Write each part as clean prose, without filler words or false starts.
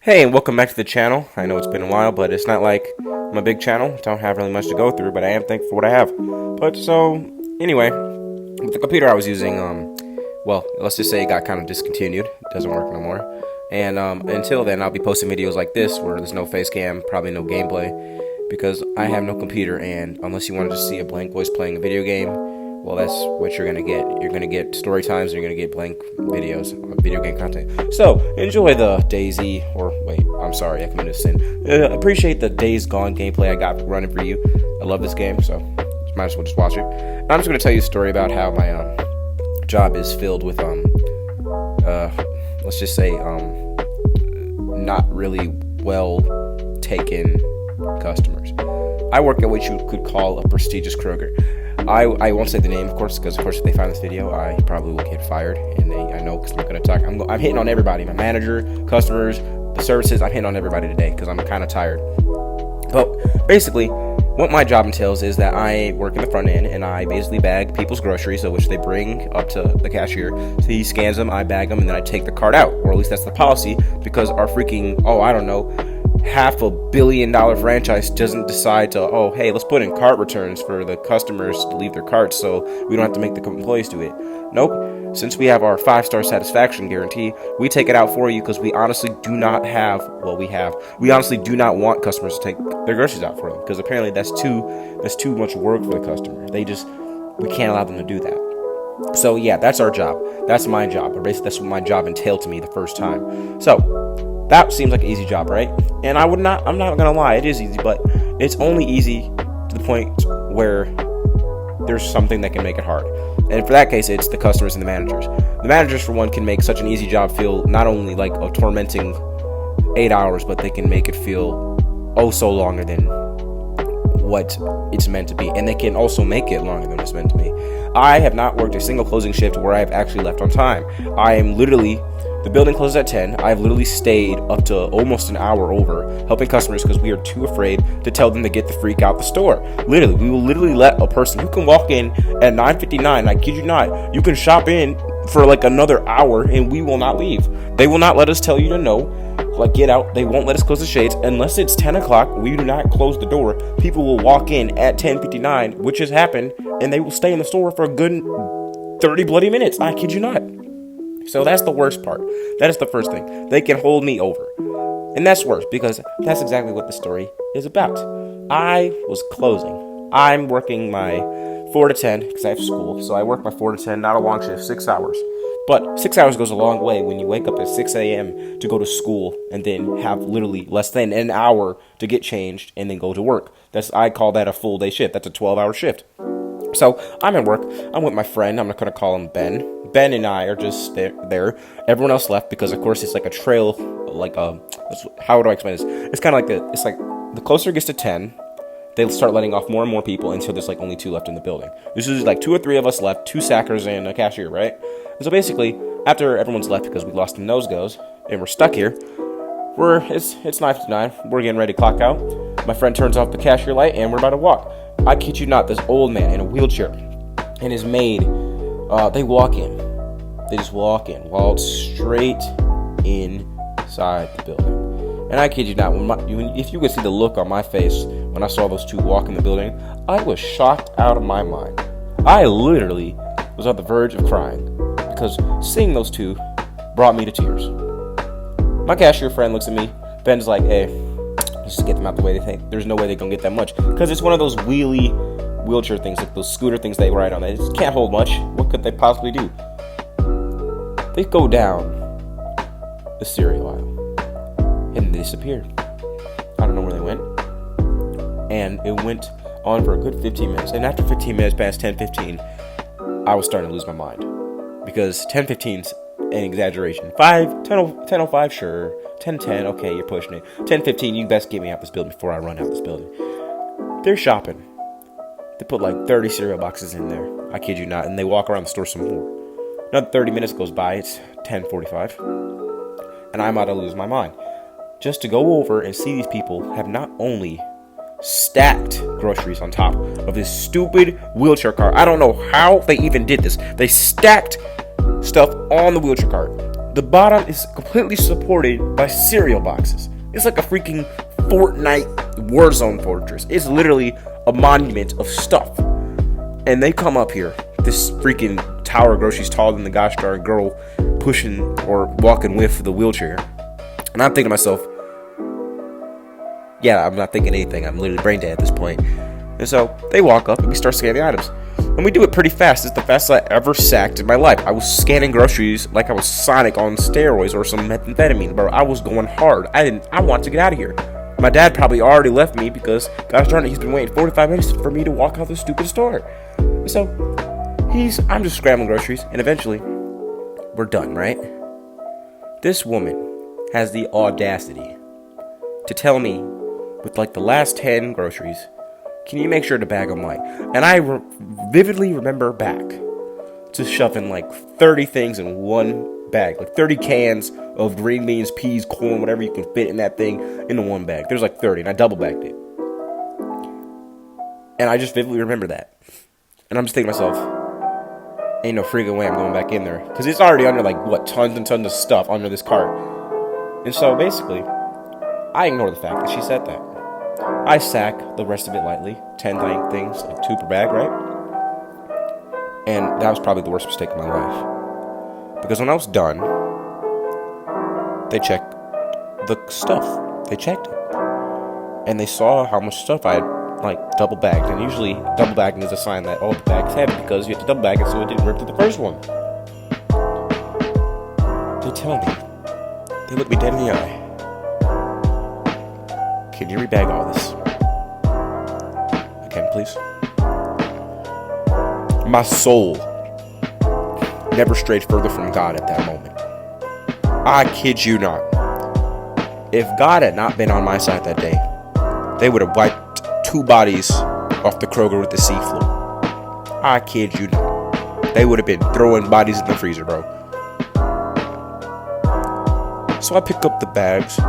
Hey, and welcome back to the channel. I know it's been a while, but it's not like I'm a big channel. Don't have really much to go through, but I am thankful for what I have. But so, anyway, with the computer I was using, well, let's just say it got kind of discontinued. It doesn't work no more. And until then, I'll be posting videos like this where there's no face cam, probably no gameplay, because I have no computer, and unless you want to just see a blank voice playing a video game, well, that's what you're going to get. You're going to get story times, and you're going to get blank videos, video game content. So, enjoy the DayZ, or wait, I'm sorry, I committed a sin. Appreciate the Days Gone gameplay I got running for you. I love this game, so might as well just watch it. I'm just going to tell you a story about how my job is filled with, let's just say, not really well taken customers. I work at what you could call a prestigious Kroger. I won't say the name, of course, because, of course, if they find this video, I probably will get fired, and I know because I'm not going to talk. I'm hitting on everybody, my manager, customers, the services. I'm hitting on everybody today because I'm kind of tired. But basically, what my job entails is that I work in the front end, and I basically bag people's groceries, so which they bring up to the cashier. So he scans them, I bag them, and then I take the cart out, or at least that's the policy, because our freaking, $500 million franchise doesn't decide to, hey, let's put in cart returns for the customers to leave their carts so we don't have to make the employees do it. Nope. Since we have our 5-star satisfaction guarantee, we take it out for you because we honestly do not we honestly do not want customers to take their groceries out for them, because apparently that's too much work for the customer. We can't allow them to do that. So yeah, that's our job. That's my job. Or basically that's what my job entailed to me the first time. So that seems like an easy job, right? And I'm not gonna lie, it is easy, but it's only easy to the point where there's something that can make it hard. And for that case, it's the customers and the managers. The managers, for one, can make such an easy job feel not only like a tormenting 8 hours, but they can make it feel so longer than what it's meant to be. And they can also make it longer than it's meant to be. I have not worked a single closing shift where I've actually left on time. The building closes at 10. I've literally stayed up to almost an hour over helping customers because we are too afraid to tell them to get the freak out the store. Literally, we will literally let a person who can walk in at 9:59, I kid you not, you can shop in for like another hour and we will not leave. They will not let us tell you to no, like get out. They won't let us close the shades unless it's 10 o'clock. We do not close the door. People will walk in at 10:59, which has happened, and they will stay in the store for a good 30 bloody minutes. I kid you not. So that's the worst part. That is the first thing. They can hold me over. And that's worse because that's exactly what the story is about. I was closing. I'm working my 4 to 10 because I have school. So I work my 4 to 10, not a long shift, 6 hours. But 6 hours goes a long way when you wake up at 6 a.m. to go to school and then have literally less than an hour to get changed and then go to work. I call that a full day shift. That's a 12-hour shift. So I'm at work. I'm with my friend. I'm not going to call him Ben. Ben and I are just there. Everyone else left because, of course, it's like a trail. How do I explain this? It's kind of like the closer it gets to 10, they'll start letting off more and more people until there's like only 2 left in the building. This is like 2 or 3 of us left, 2 sackers and a cashier, right? And so basically, after everyone's left because we lost the nose goes and we're stuck here, it's 9:59. We're getting ready to clock out. My friend turns off the cashier light and we're about to walk. I kid you not, this old man in a wheelchair and his maid, they walk in. They just walked straight inside the building. And I kid you not, if you could see the look on my face when I saw those 2 walk in the building, I was shocked out of my mind. I literally was on the verge of crying because seeing those 2 brought me to tears. My cashier friend looks at me. Ben's like, hey, let's just get them out the way. They think there's no way they're going to get that much. Because it's one of those wheelchair things, like those scooter things they ride on. They just can't hold much. What could they possibly do? They go down the cereal aisle and they disappeared. I don't know where they went. And it went on for a good 15 minutes. And after 15 minutes, past 10:15, I was starting to lose my mind. Because 10:15's an exaggeration. 10:05, sure. 10:10, okay, you're pushing it. 10:15, you best get me out this building before I run out this building. They're shopping. They put like 30 cereal boxes in there. I kid you not. And they walk around the store some more. Another 30 minutes goes by. It's 10:45. And I'm about to lose my mind. Just to go over and see these people have not only stacked groceries on top of this stupid wheelchair cart. I don't know how they even did this. They stacked stuff on the wheelchair cart. The bottom is completely supported by cereal boxes. It's like a freaking Fortnite Warzone fortress. It's literally a monument of stuff. And they come up here. This freaking tower of groceries taller than the gosh darn girl pushing or walking with the wheelchair. And I'm thinking to myself, yeah, I'm not thinking anything. I'm literally brain dead at this point. And so they walk up and we start scanning the items. And we do it pretty fast. It's the fastest I ever sacked in my life. I was scanning groceries like I was Sonic on steroids or some methamphetamine, bro. I was going hard. I want to get out of here. My dad probably already left me because, gosh darn it, he's been waiting 45 minutes for me to walk out the stupid store. And so I'm just scrambling groceries, and eventually we're done, right? This woman has the audacity to tell me with like the last 10 groceries, can you make sure to bag them light? And I vividly remember back to shoving like 30 things in one bag, like 30 cans of green beans, peas, corn, whatever you can fit in that thing into one bag. There's like 30, and I double bagged it. And I just vividly remember that. And I'm just thinking to myself, ain't no freaking way I'm going back in there. Because it's already under like, tons and tons of stuff under this cart. And so basically, I ignore the fact that she said that. I sack the rest of it lightly. 10 things, like 2 per bag, right? And that was probably the worst mistake of my life. Because when I was done, they checked the stuff. They checked it. And they saw how much stuff I had, like, double bagged. And usually, double bagging is a sign that, the bag's heavy because you have to double bag it so it didn't rip through the first one. They tell me. They look me dead in the eye. Can you rebag all this? Again, please. My soul never strayed further from God at that moment. I kid you not. If God had not been on my side that day, they would have wiped 2 bodies off the Kroger with the seafloor. I kid you not. They would have been throwing bodies in the freezer, bro. So I pick up the bags.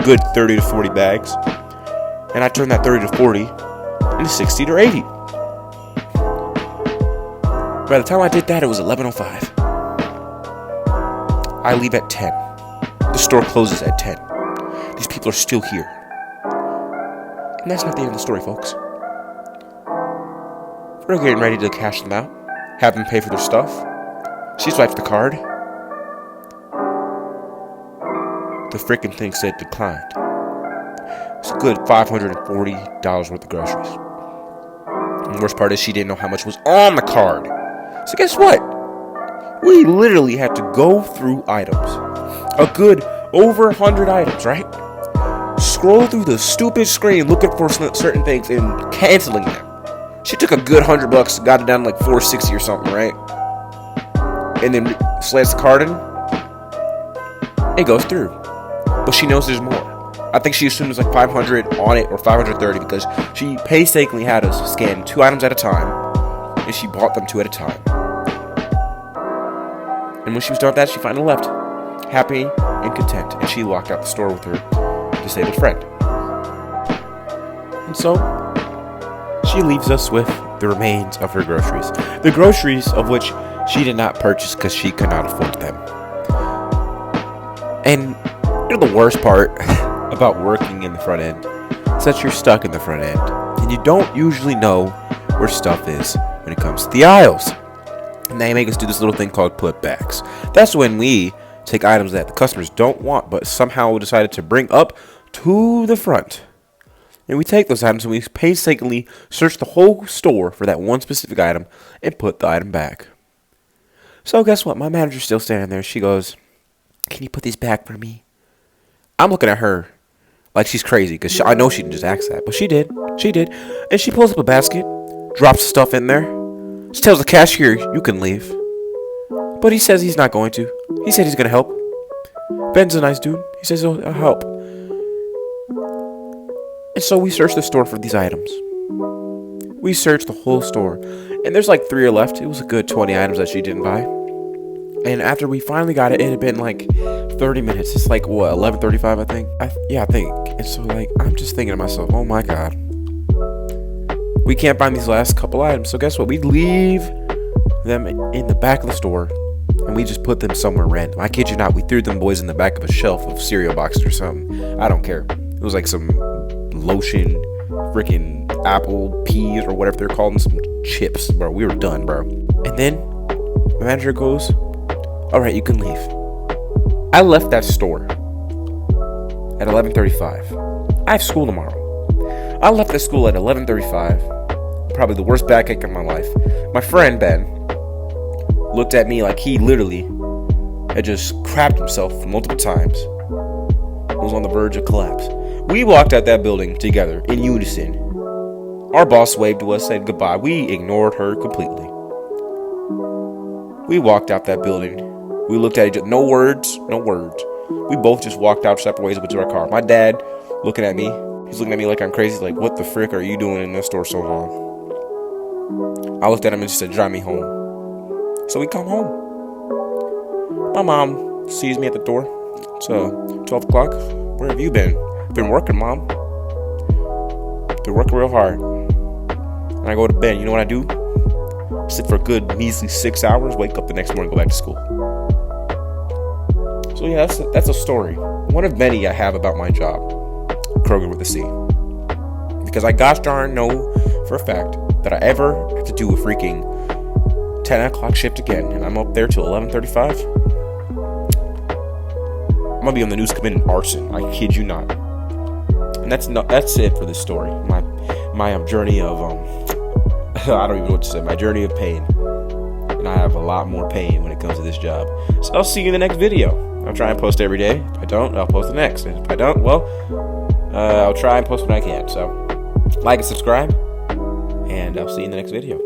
Good 30 to 40 bags, and I turn that 30 to 40 into 60 to 80. By the time I did that, it was 11:05. I leave at 10. The store closes at 10. These people are still here. And that's not the end of the story, folks. We're getting ready to cash them out, have them pay for their stuff. She swipes the card. The freaking thing said declined. It's a good $540 worth of groceries. And the worst part is she didn't know how much was on the card. So guess what? We literally had to go through items. A good over 100 items, right? Scroll through the stupid screen looking for certain things and canceling them. She took a good $100, got it down to like $460 or something, right? And then slants the card in. It goes through. But she knows there's more. I think she assumed it was like 500 on it or 530 because she painstakingly had us scan 2 items at a time, and she bought them 2 at a time. And when she was done with that, she finally left, happy and content, and she walked out the store with her disabled friend. And so she leaves us with the remains of her groceries. The groceries of which she did not purchase because she could not afford them. And you know the worst part about working in the front end is that you're stuck in the front end and you don't usually know where stuff is when it comes to the aisles. And they make us do this little thing called putbacks. That's when we take items that the customers don't want but somehow decided to bring up to the front. And we take those items and we painstakingly search the whole store for that one specific item and put the item back. So guess what? My manager's still standing there. She goes, "Can you put these back for me?" I'm looking at her like she's crazy because I know she didn't just ask that. But she did. She did. And she pulls up a basket, drops stuff in there. She tells the cashier, "You can leave." But he says he's not going to. He said he's going to help. Ben's a nice dude. He says he'll help. And so we search the store for these items. We searched the whole store. And there's like 3 left. It was a good 20 items that she didn't buy. And after we finally got it, it had been like 30 minutes. It's like, what, 11:35, I think? I think. And so, like, I'm just thinking to myself, oh my God. We can't find these last couple items. So guess what? We leave them in the back of the store. and we just put them somewhere random. I kid you not, we threw them boys in the back of a shelf of cereal boxes or something. I don't care. It was like some lotion, freaking apple peas or whatever they're called, and some chips, bro. We were done, bro. And then my manager goes, all right, you can leave. I left that store at 11:35. I have school tomorrow. I left the school at 11:35. Probably the worst backache of my life. My friend Ben looked at me like he literally had just crapped himself multiple times. Was on the verge of collapse. We walked out that building together in unison. Our boss waved to us, said goodbye. We ignored her completely. We walked out that building. We looked at each other. No words. We both just walked out separate ways, went to our car. My dad looking at me. He's looking at me like I'm crazy. Like, what the frick are you doing in this store so long? I looked at him and just said, drive me home. So we come home. My mom sees me at the door. It's 12 o'clock. Where have you been? Been working, Mom. Been working real hard. And I go to bed. You know what I do? Sleep for a good measly 6 hours. Wake up the next morning, go back to school. So yeah, that's a story. One of many I have about my job. Kroger with a C. Because I gosh darn know for a fact that I ever have to do a freaking 10 o'clock shift again, and I'm up there till 11:35. I'm gonna be on the news committing arson. I kid you not. And that's it for this story. My journey of I don't even know what to say. My journey of pain, and I have a lot more pain when it comes to this job. So I'll see you in the next video. I'll try and post every day. If I don't, I'll post the next. And if I don't, well, I'll try and post when I can. So like and subscribe, and I'll see you in the next video.